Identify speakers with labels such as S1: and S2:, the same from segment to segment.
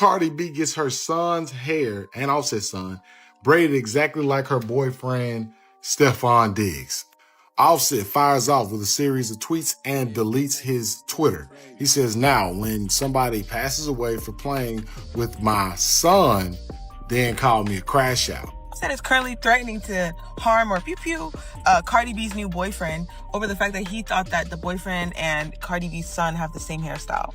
S1: Cardi B gets her son's hair, and Offset's son, braided exactly like her boyfriend, Stefon Diggs. Offset fires off with a series of tweets and deletes his Twitter. He says, now, when somebody passes away for playing with my son, then call me a crash out.
S2: Offset is currently threatening to harm or pew-pew Cardi B's new boyfriend over the fact that he thought that the boyfriend and Cardi B's son have the same hairstyle.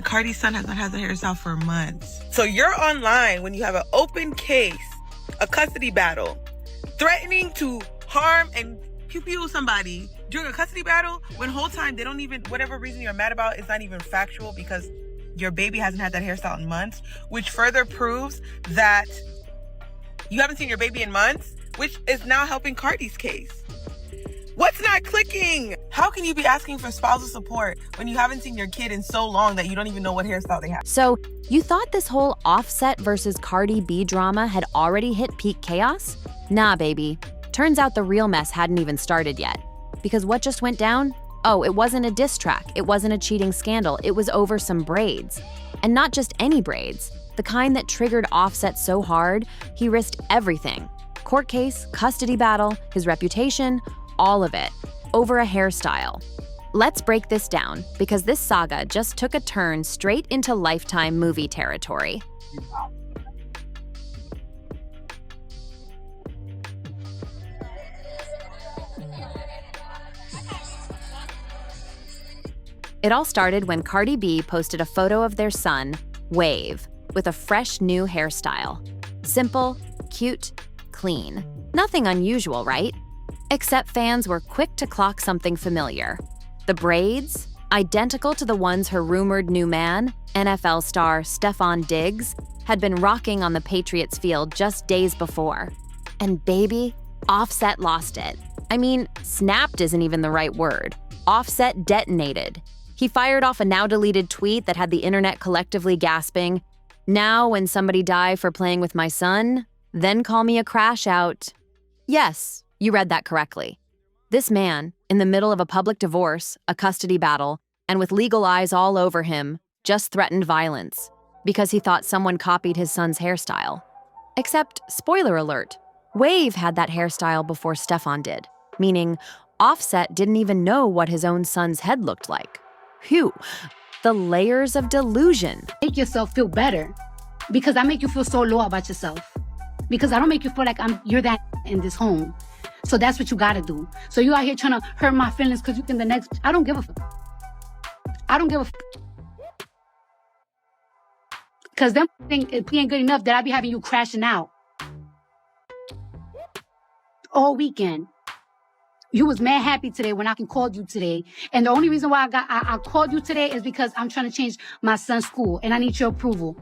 S2: Cardi's son has not had the hairstyle for months. So you're online when you have an open case, a custody battle, threatening to harm and pew-pew somebody during a custody battle when whole time they don't even, whatever reason you're mad about, it's not even factual because your baby hasn't had that hairstyle in months, which further proves that you haven't seen your baby in months, which is now helping Cardi's case. What's not clicking? How can you be asking for spousal support when you haven't seen your kid in so long that you don't even know what hairstyle they have?
S3: So, you thought this whole Offset versus Cardi B drama had already hit peak chaos? Nah, baby. Turns out the real mess hadn't even started yet. Because what just went down? Oh, it wasn't a diss track. It wasn't a cheating scandal. It was over some braids. And not just any braids. The kind that triggered Offset so hard, he risked everything. Court case, custody battle, his reputation, all of it, over a hairstyle. Let's break this down, because this saga just took a turn straight into Lifetime movie territory. It all started when Cardi B posted a photo of their son, Wave, with a fresh new hairstyle. Simple, cute, clean. Nothing unusual, right? Except fans were quick to clock something familiar. The braids, identical to the ones her rumored new man, NFL star Stefon Diggs, had been rocking on the Patriots field just days before. And baby, Offset lost it. I mean, snapped isn't even the right word. Offset detonated. He fired off a now-deleted tweet that had the internet collectively gasping, "Now when somebody die for playing with my son, then call me a crash out." Yes, you read that correctly. This man, in the middle of a public divorce, a custody battle, and with legal eyes all over him, just threatened violence because he thought someone copied his son's hairstyle. Except, spoiler alert, Wave had that hairstyle before Stefon did, meaning Offset didn't even know what his own son's head looked like. Phew, the layers of delusion.
S4: Make yourself feel better because I make you feel so low about yourself. Because I don't make you feel like you're that in this home. So that's what you gotta do. So you out here trying to hurt my feelings because you can the next, I don't give a fuck. I don't give a fuck. Because them think it ain't good enough that I be having you crashing out. All weekend. You was mad happy today when I can call you today. And the only reason why I called you today is because I'm trying to change my son's school and I need your approval.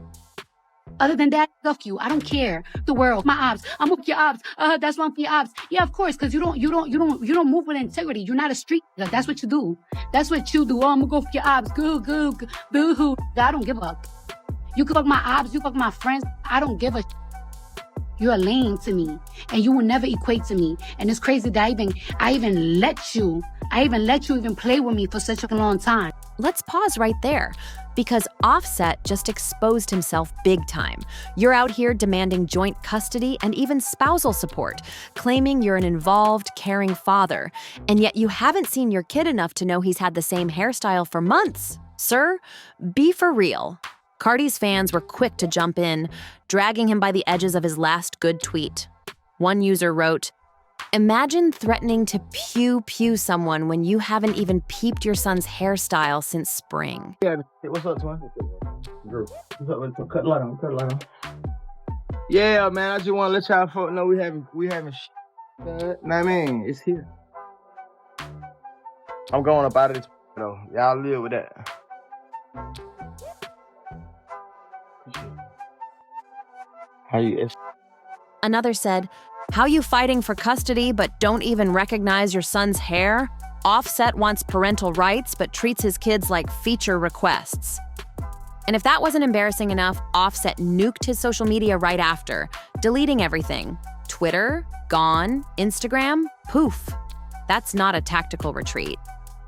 S4: Other than that, fuck you. I don't care. The world, my ops. I'm with your ops. That's one for your ops. Yeah, of course, because you don't move with integrity. You're not a street. That's what you do. That's what you do. Oh, I'm gonna go for your ops. Goo, boo hoo. I don't give a fuck. You can fuck my ops. You fuck my friends. I don't give a. You're a lame to me, and you will never equate to me. And it's crazy that I even let you even play with me for such a long time.
S3: Let's pause right there, because Offset just exposed himself big time. You're out here demanding joint custody and even spousal support, claiming you're an involved, caring father, and yet you haven't seen your kid enough to know he's had the same hairstyle for months. Sir, be for real. Cardi's fans were quick to jump in, dragging him by the edges of his last good tweet. One user wrote, "Imagine threatening to pew someone when you haven't even peeped your son's hairstyle since spring."
S5: Yeah, what's up, Twin? What's up? Cut the light on. Yeah, man, I just want to let y'all folk know we having know what I mean? It's here. I'm going up out of this though. Y'all live with that. How you?
S3: Another said, "How you fighting for custody but don't even recognize your son's hair? Offset wants parental rights but treats his kids like feature requests." And if that wasn't embarrassing enough, Offset nuked his social media right after, deleting everything. Twitter, gone. Instagram, poof. That's not a tactical retreat.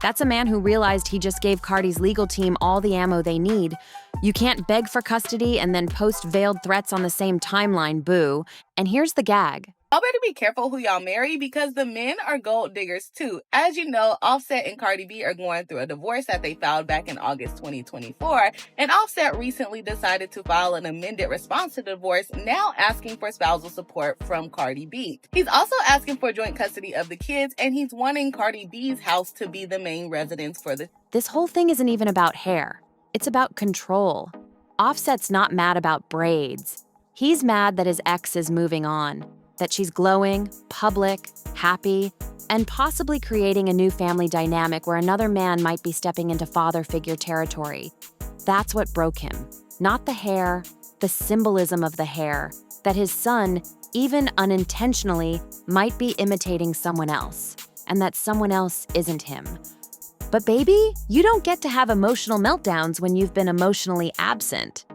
S3: That's a man who realized he just gave Cardi's legal team all the ammo they need. You can't beg for custody and then post veiled threats on the same timeline, boo. And here's the gag.
S2: Y'all better be careful who y'all marry because the men are gold diggers too. As you know, Offset and Cardi B are going through a divorce that they filed back in August 2024, and Offset recently decided to file an amended response to the divorce, now asking for spousal support from Cardi B. He's also asking for joint custody of the kids, and he's wanting Cardi B's house to be the main residence for the...
S3: This whole thing isn't even about hair. It's about control. Offset's not mad about braids. He's mad that his ex is moving on, that she's glowing, public, happy, and possibly creating a new family dynamic where another man might be stepping into father figure territory. That's what broke him. Not the hair, the symbolism of the hair, that his son, even unintentionally, might be imitating someone else, and that someone else isn't him. But baby, you don't get to have emotional meltdowns when you've been emotionally absent.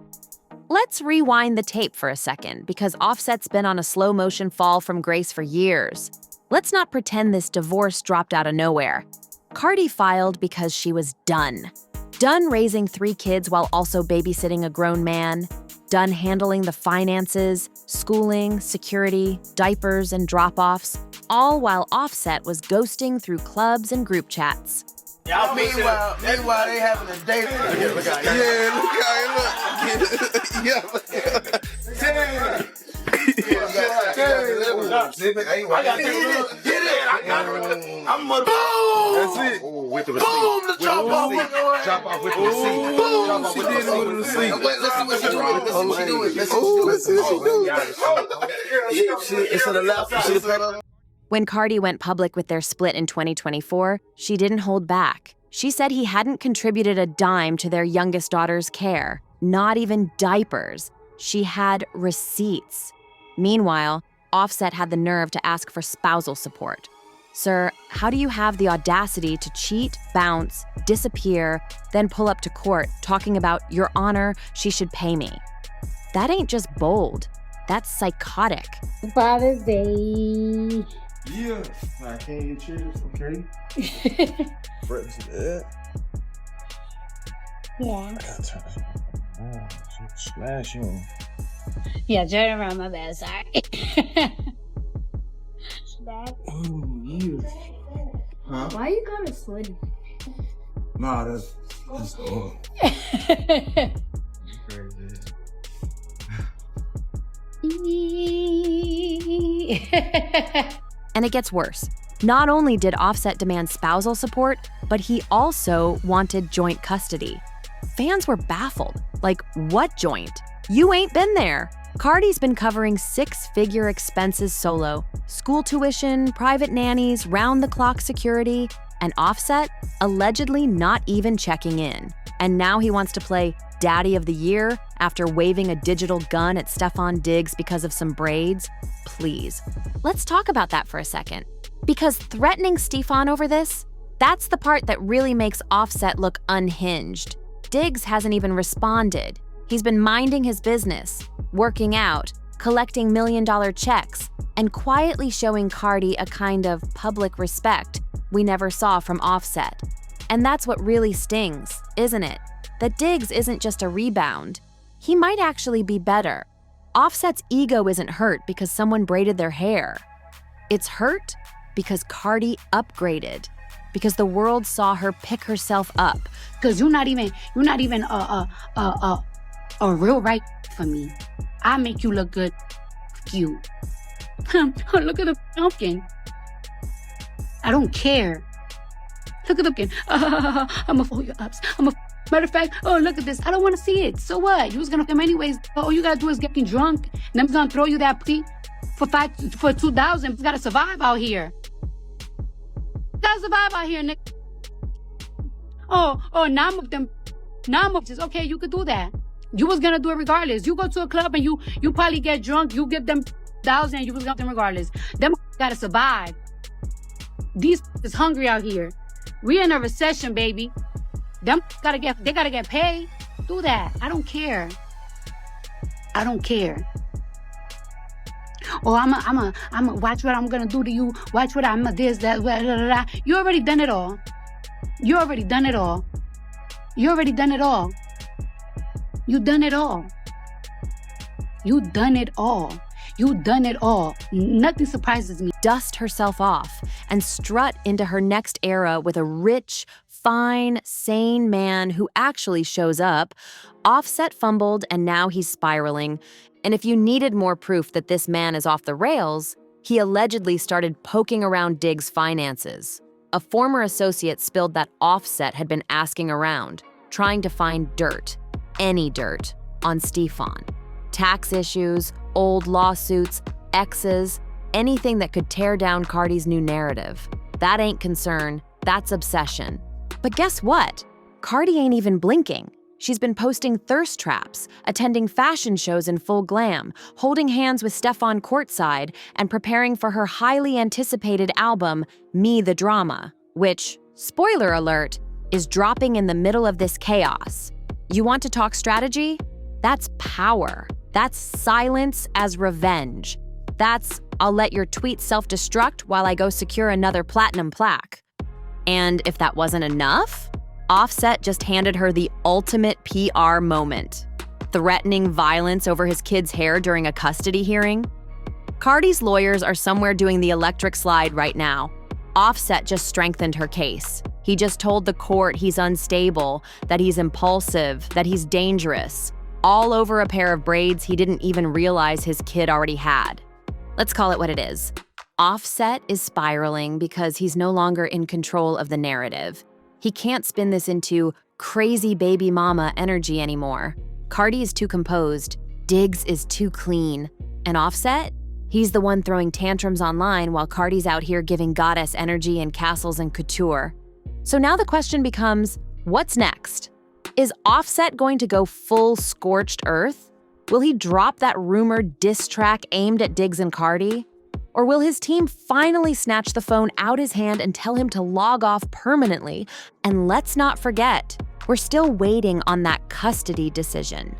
S3: Let's rewind the tape for a second, because Offset's been on a slow-motion fall from grace for years. Let's not pretend this divorce dropped out of nowhere. Cardi filed because she was done. Done raising 3 kids while also babysitting a grown man. Done handling the finances, schooling, security, diapers, and drop-offs, all while Offset was ghosting through clubs and group chats.
S5: Meanwhile, they having a date. Look out. Yeah, look out. Look. Yeah, look. I'm mother. That's it. With the receipt. Boom, the drop off. Drop off with the receipt. Boom, she did it with the receipt. Let's see what she doing. Let's see what she doing. It's on the left.
S3: When Cardi went public with their split in 2024, she didn't hold back. She said he hadn't contributed a dime to their youngest daughter's care, not even diapers. She had receipts. Meanwhile, Offset had the nerve to ask for spousal support. Sir, how do you have the audacity to cheat, bounce, disappear, then pull up to court talking about, Your Honor, she should pay me? That ain't just bold. That's psychotic.
S4: Father's Day.
S5: Yeah, I can't cheers, okay? Breakfast,
S4: Yeah.
S5: Smash him.
S4: Yeah, turn around, my bad, sorry.
S5: Oh, yeah. Huh?
S4: Why you kind of sweaty?
S5: Nah, that's all.
S3: And it gets worse. Not only did Offset demand spousal support, but he also wanted joint custody. Fans were baffled. Like, what joint? You ain't been there. Cardi's been covering 6-figure expenses solo, school tuition, private nannies, round-the-clock security, and Offset allegedly not even checking in. And now he wants to play Daddy of the Year after waving a digital gun at Stefon Diggs because of some braids? Please. Let's talk about that for a second. Because threatening Stefon over this, that's the part that really makes Offset look unhinged. Diggs hasn't even responded. He's been minding his business, working out, collecting million-dollar checks, and quietly showing Cardi a kind of public respect we never saw from Offset. And that's what really stings, isn't it? That Diggs isn't just a rebound. He might actually be better. Offset's ego isn't hurt because someone braided their hair. It's hurt because Cardi upgraded, because the world saw her pick herself up.
S4: Because you're not even a real right for me. I make you look good, cute. Look at the pumpkin. I don't care. Look at the pumpkin. I'm gonna fold your ups. Matter of fact, oh, look at this. I don't want to see it. So what? You was gonna come anyways. All you gotta do is get drunk, and I'm gonna throw you that pussy for $2,000. You gotta survive out here. You gotta survive out here, Nick. Oh, now of them. Okay, you could do that. You was gonna do it regardless. You go to a club and you probably get drunk. You give them $1,000. You was gonna do them regardless. Them gotta survive. These is hungry out here. We in a recession, baby. They gotta get paid. Do that. I don't care. Oh, I'm watch what I'm gonna do to you. Watch what I'm this, that, blah, blah, blah. You already done it all. You already done it all. You already done it all. You done it all. You done it all. You done it all. Nothing surprises me.
S3: Dust herself off and strut into her next era with a rich, fine, sane man who actually shows up. Offset fumbled and now he's spiraling. And if you needed more proof that this man is off the rails, he allegedly started poking around Diggs' finances. A former associate spilled that Offset had been asking around, trying to find dirt, any dirt, on Stefon. Tax issues, old lawsuits, exes, anything that could tear down Cardi's new narrative. That ain't concern, that's obsession. But guess what? Cardi ain't even blinking. She's been posting thirst traps, attending fashion shows in full glam, holding hands with Stefon courtside, and preparing for her highly anticipated album, Me the Drama, which, spoiler alert, is dropping in the middle of this chaos. You want to talk strategy? That's power. That's silence as revenge. That's, I'll let your tweet self-destruct while I go secure another platinum plaque. And if that wasn't enough, Offset just handed her the ultimate PR moment, threatening violence over his kid's hair during a custody hearing. Cardi's lawyers are somewhere doing the electric slide right now. Offset just strengthened her case. He just told the court he's unstable, that he's impulsive, that he's dangerous, all over a pair of braids he didn't even realize his kid already had. Let's call it what it is. Offset is spiraling because he's no longer in control of the narrative. He can't spin this into crazy baby mama energy anymore. Cardi is too composed, Diggs is too clean, and Offset? He's the one throwing tantrums online while Cardi's out here giving goddess energy and castles and couture. So now the question becomes, what's next? Is Offset going to go full scorched earth? Will he drop that rumored diss track aimed at Diggs and Cardi? Or will his team finally snatch the phone out his hand and tell him to log off permanently? And let's not forget, we're still waiting on that custody decision.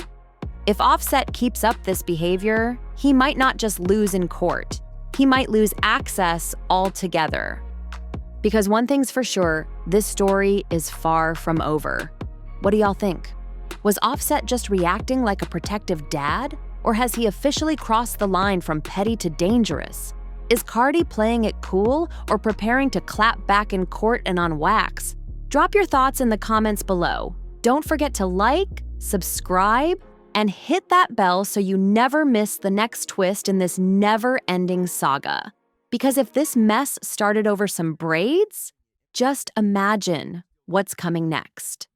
S3: If Offset keeps up this behavior, he might not just lose in court. He might lose access altogether. Because one thing's for sure, this story is far from over. What do y'all think? Was Offset just reacting like a protective dad? Or has he officially crossed the line from petty to dangerous? Is Cardi playing it cool or preparing to clap back in court and on wax? Drop your thoughts in the comments below. Don't forget to like, subscribe, and hit that bell so you never miss the next twist in this never-ending saga. Because if this mess started over some braids, just imagine what's coming next.